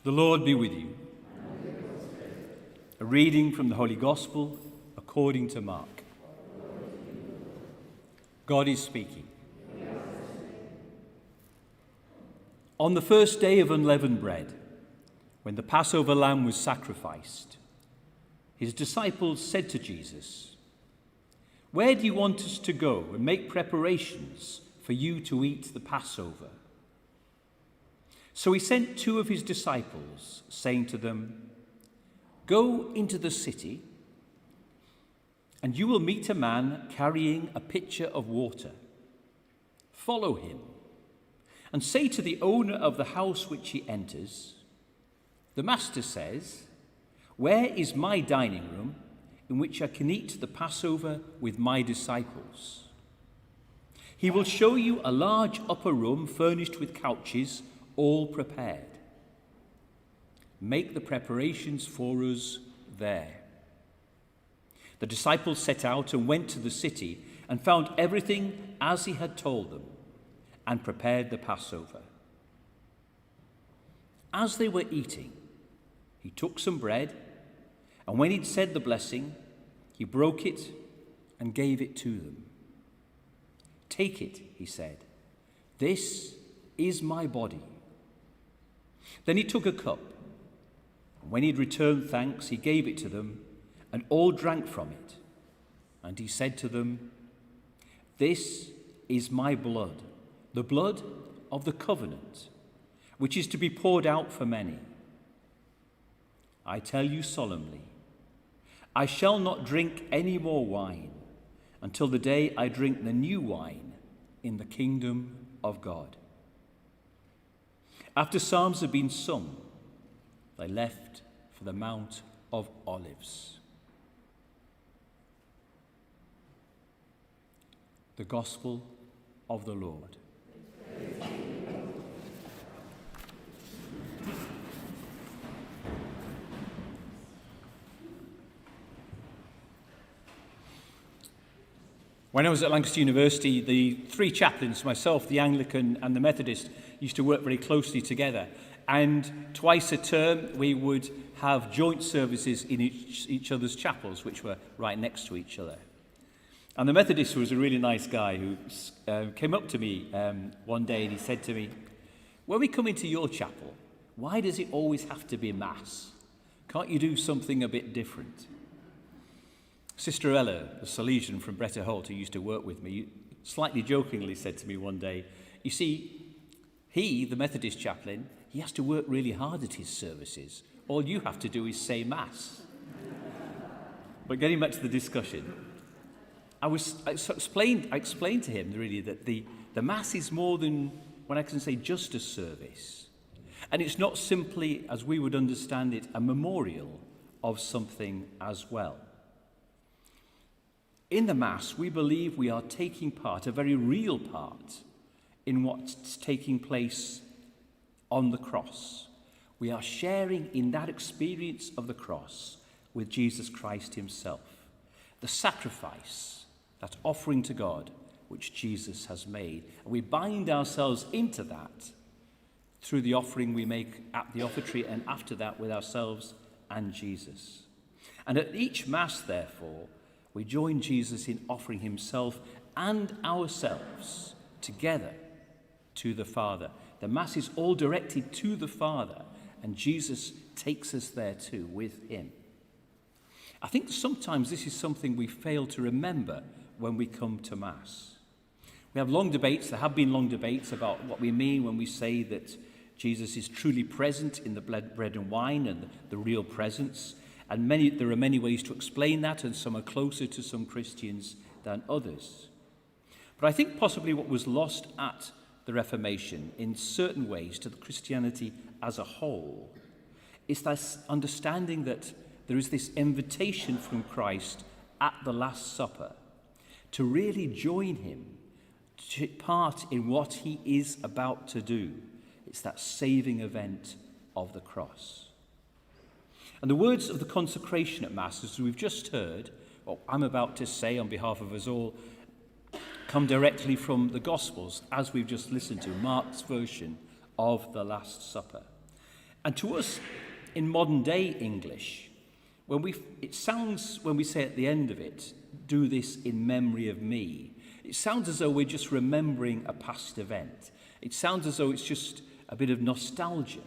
The Lord be with you. A reading from the Holy Gospel according to Mark. God is speaking. On the first day of unleavened bread, when the Passover lamb was sacrificed, his disciples said to Jesus, "Where do you want us to go and make preparations for you to eat the Passover?" So he sent two of his disciples, saying to them, "Go into the city, and you will meet a man carrying a pitcher of water. Follow him, and say to the owner of the house which he enters, 'The master says, where is my dining room in which I can eat the Passover with my disciples?' He will show you a large upper room furnished with couches, all prepared. Make the preparations for us there." The disciples set out and went to the city and found everything as he had told them and prepared the Passover. As they were eating, he took some bread, and when he'd said the blessing, he broke it and gave it to them. "Take it," he said. "This is my body." Then he took a cup, and when he'd returned thanks, he gave it to them, and all drank from it. And he said to them, "This is my blood, the blood of the covenant, which is to be poured out for many. I tell you solemnly, I shall not drink any more wine until the day I drink the new wine in the kingdom of God." After psalms had been sung, they left for the Mount of Olives. The Gospel of the Lord. When I was at Lancaster University, the three chaplains, myself, the Anglican and the Methodist, used to work very closely together. And twice a term, we would have joint services in each other's chapels, which were right next to each other. And the Methodist was a really nice guy who came up to me one day and he said to me, "When we come into your chapel, why does it always have to be Mass? Can't you do something a bit different?" Sister Ella, the Salesian from Bretton Holt, who used to work with me, slightly jokingly said to me one day, "You see, he, the Methodist chaplain, he has to work really hard at his services. All you have to do is say Mass." But getting back to the discussion, I explained to him really that the Mass is more than, when I can say, just a service. And it's not simply, as we would understand it, a memorial of something as well. In the Mass, we believe we are taking part, a very real part, in what's taking place on the cross. We are sharing in that experience of the cross with Jesus Christ himself, the sacrifice, that offering to God which Jesus has made. And we bind ourselves into that through the offering we make at the offertory and after that with ourselves and Jesus. And at each Mass, therefore, we join Jesus in offering himself and ourselves together to the Father. The Mass is all directed to the Father, and Jesus takes us there too with him. I think sometimes this is something we fail to remember when we come to Mass. We have long debates, there have been long debates about what we mean when we say that Jesus is truly present in the bread and wine and the real presence. And there are many ways to explain that, and some are closer to some Christians than others. But I think possibly what was lost at the Reformation, in certain ways to the Christianity as a whole, is that understanding that there is this invitation from Christ at the Last Supper to really join him, to take part in what he is about to do. It's that saving event of the cross. And the words of the consecration at Mass, as we've just heard, what I'm about to say on behalf of us all, come directly from the Gospels, as we've just listened to, Mark's version of the Last Supper. And to us, in modern day English, it sounds, when we say at the end of it, do this in memory of me, it sounds as though we're just remembering a past event. It sounds as though it's just a bit of nostalgia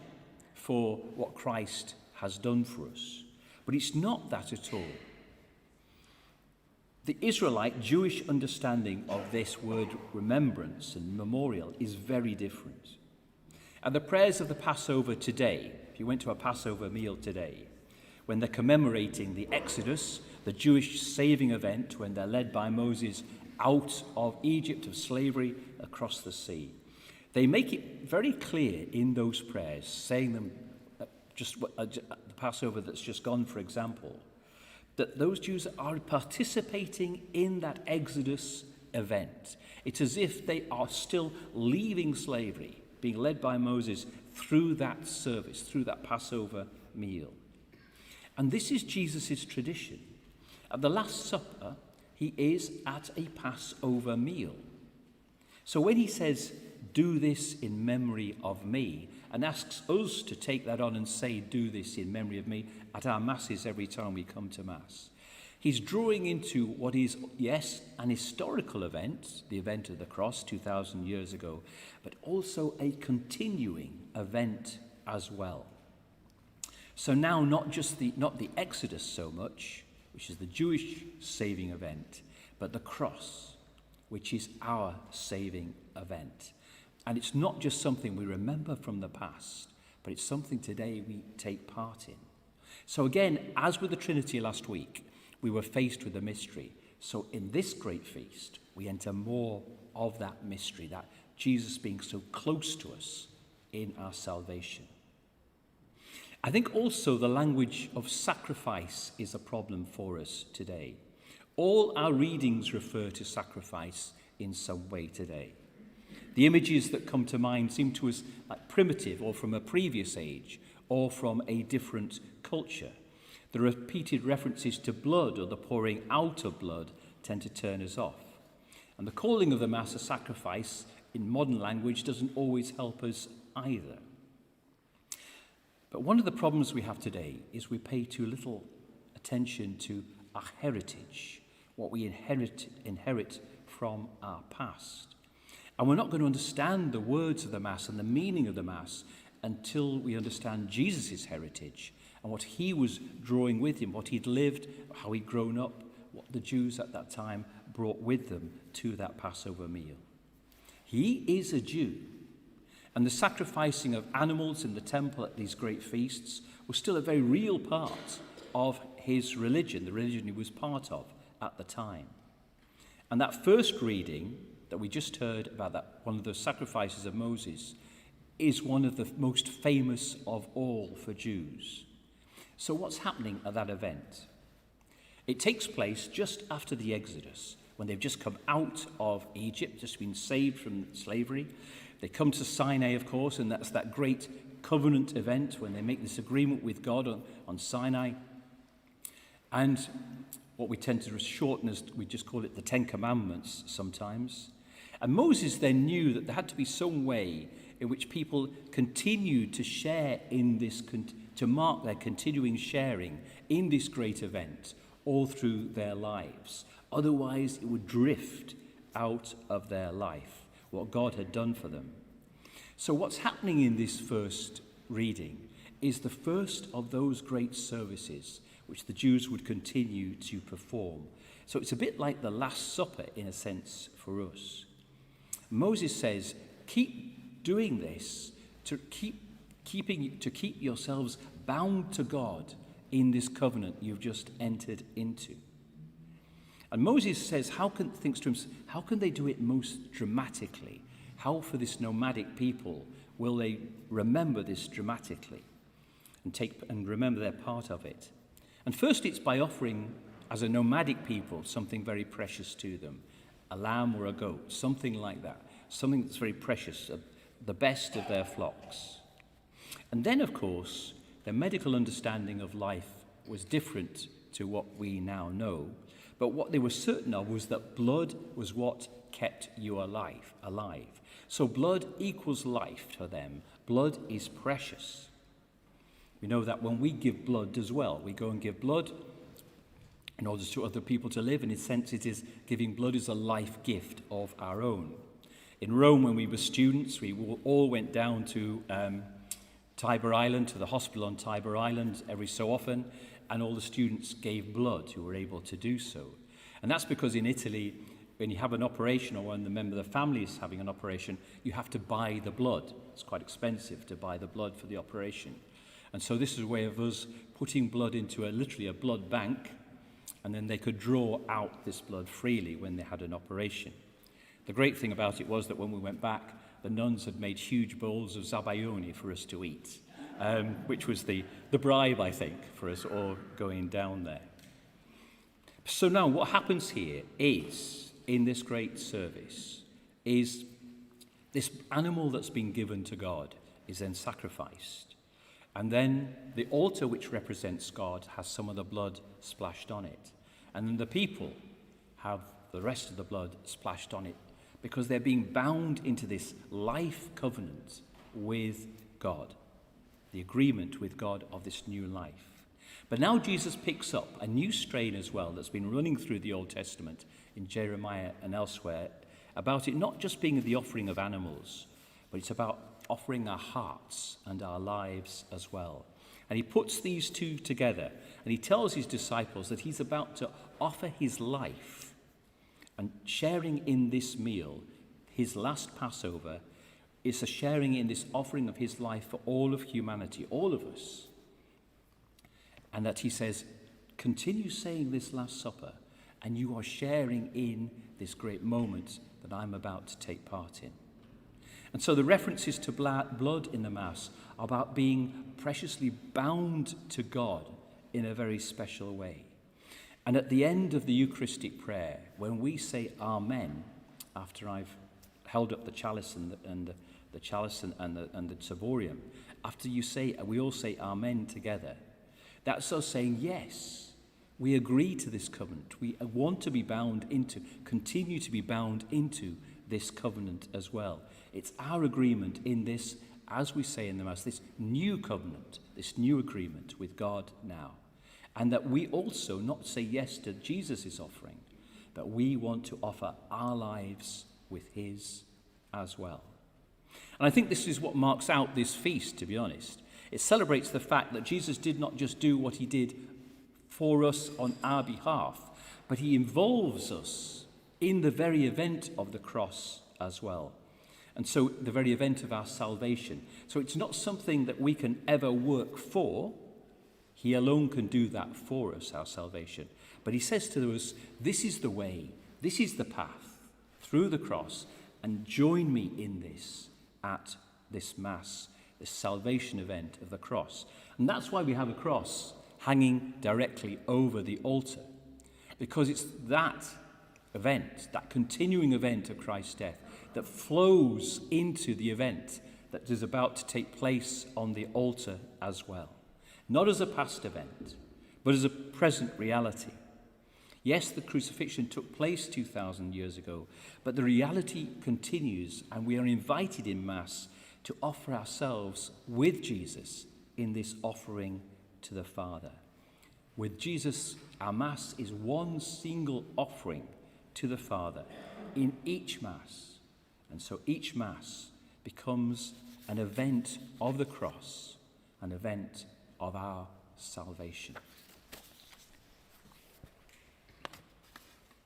for what Christ has done for us. But it's not that at all. The Israelite Jewish understanding of this word remembrance and memorial is very different. And the prayers of the Passover today, if you went to a Passover meal today, when they're commemorating the Exodus, the Jewish saving event when they're led by Moses out of Egypt, of slavery, across the sea, they make it very clear in those prayers, saying them the Passover that's just gone, for example, that those Jews are participating in that Exodus event. It's as if they are still leaving slavery, being led by Moses through that service, through that Passover meal. And this is Jesus' tradition. At the Last Supper, he is at a Passover meal. So when he says, do this in memory of me, and asks us to take that on and say, do this in memory of me, at our masses every time we come to Mass, he's drawing into what is, yes, an historical event, the event of the cross 2,000 years ago, but also a continuing event as well. So now not the Exodus so much, which is the Jewish saving event, but the cross, which is our saving event. And it's not just something we remember from the past, but it's something today we take part in. So again, as with the Trinity last week, we were faced with a mystery. So in this great feast, we enter more of that mystery, that Jesus being so close to us in our salvation. I think also the language of sacrifice is a problem for us today. All our readings refer to sacrifice in some way today. The images that come to mind seem to us like primitive or from a previous age or from a different culture. The repeated references to blood or the pouring out of blood tend to turn us off. And the calling of the Mass a sacrifice in modern language doesn't always help us either. But one of the problems we have today is we pay too little attention to our heritage, what we inherit from our past. And we're not going to understand the words of the Mass and the meaning of the Mass until we understand Jesus' heritage and what he was drawing with him, what he'd lived, how he'd grown up, what the Jews at that time brought with them to that Passover meal. He is a Jew, and the sacrificing of animals in the temple at these great feasts was still a very real part of his religion, the religion he was part of at the time. And that first reading that we just heard about, that one of the sacrifices of Moses, is one of the most famous of all for Jews. So what's happening at that event? It takes place just after the Exodus, when they've just come out of Egypt, just been saved from slavery. They come to Sinai, of course, and that's that great covenant event when they make this agreement with God on Sinai. And what we tend to shorten as, we just call it the Ten Commandments sometimes. And Moses then knew that there had to be some way in which people continued to share in this, to mark their continuing sharing in this great event all through their lives. Otherwise, it would drift out of their life, what God had done for them. So what's happening in this first reading is the first of those great services which the Jews would continue to perform. So it's a bit like the Last Supper in a sense for us. Moses says, keep doing this to keep yourselves bound to God in this covenant you've just entered into. And Moses says, thinks to himself, how can they do it most dramatically? How for this nomadic people will they remember this dramatically and remember their part of it? And first it's by offering, as a nomadic people, something very precious to them, a lamb or a goat, something like that, something that's very precious, the best of their flocks. And then, of course, their medical understanding of life was different to what we now know. But what they were certain of was that blood was what kept you alive. So blood equals life to them. Blood is precious. We know that when we give blood as well, we go and give blood in order to other people to live. In a sense, it is giving blood is a life gift of our own. In Rome, when we were students, we all went down to Tiber Island, to the hospital on Tiber Island every so often, and all the students gave blood who were able to do so. And that's because in Italy, when you have an operation or when the member of the family is having an operation, you have to buy the blood. It's quite expensive to buy the blood for the operation. And so this is a way of us putting blood into literally a blood bank, and then they could draw out this blood freely when they had an operation. The great thing about it was that when we went back, the nuns had made huge bowls of zabaione for us to eat, which was the bribe, I think, for us all going down there. So now what happens here is, in this great service, is this animal that's been given to God is then sacrificed. And then the altar which represents God has some of the blood splashed on it. And then the people have the rest of the blood splashed on it because they're being bound into this life covenant with God, the agreement with God of this new life. But now Jesus picks up a new strain as well that's been running through the Old Testament in Jeremiah and elsewhere about it not just being the offering of animals, but it's about offering our hearts and our lives as well. And he puts these two together and he tells his disciples that he's about to offer his life, and sharing in this meal, his last Passover, is a sharing in this offering of his life for all of humanity, all of us. And that he says, continue saying this Last Supper, and you are sharing in this great moment that I'm about to take part in. And so the references to blood in the Mass are about being preciously bound to God in a very special way. And at the end of the Eucharistic prayer, when we say Amen, after I've held up the chalice and the chalice and the civorium, after we all say Amen together, that's us saying, yes, we agree to this covenant. We want to be continue to be bound into this covenant as well. It's our agreement in this, as we say in the Mass, this new covenant, this new agreement with God now. And that we also not say yes to Jesus' offering, but we want to offer our lives with his as well. And I think this is what marks out this feast, to be honest. It celebrates the fact that Jesus did not just do what he did for us on our behalf, but he involves us in the very event of the cross as well. And so the very event of our salvation. So it's not something that we can ever work for. He alone can do that for us, our salvation. But he says to us, this is the way, this is the path through the cross, and join me in this at this Mass, this salvation event of the cross. And that's why we have a cross hanging directly over the altar, because it's that event, that continuing event of Christ's death, that flows into the event that is about to take place on the altar as well. Not as a past event, but as a present reality. Yes, the crucifixion took place 2,000 years ago, but the reality continues, and we are invited in Mass to offer ourselves with Jesus in this offering to the Father. With Jesus, our Mass is one single offering to the Father in each Mass. And so each Mass becomes an event of the cross, an event of our salvation.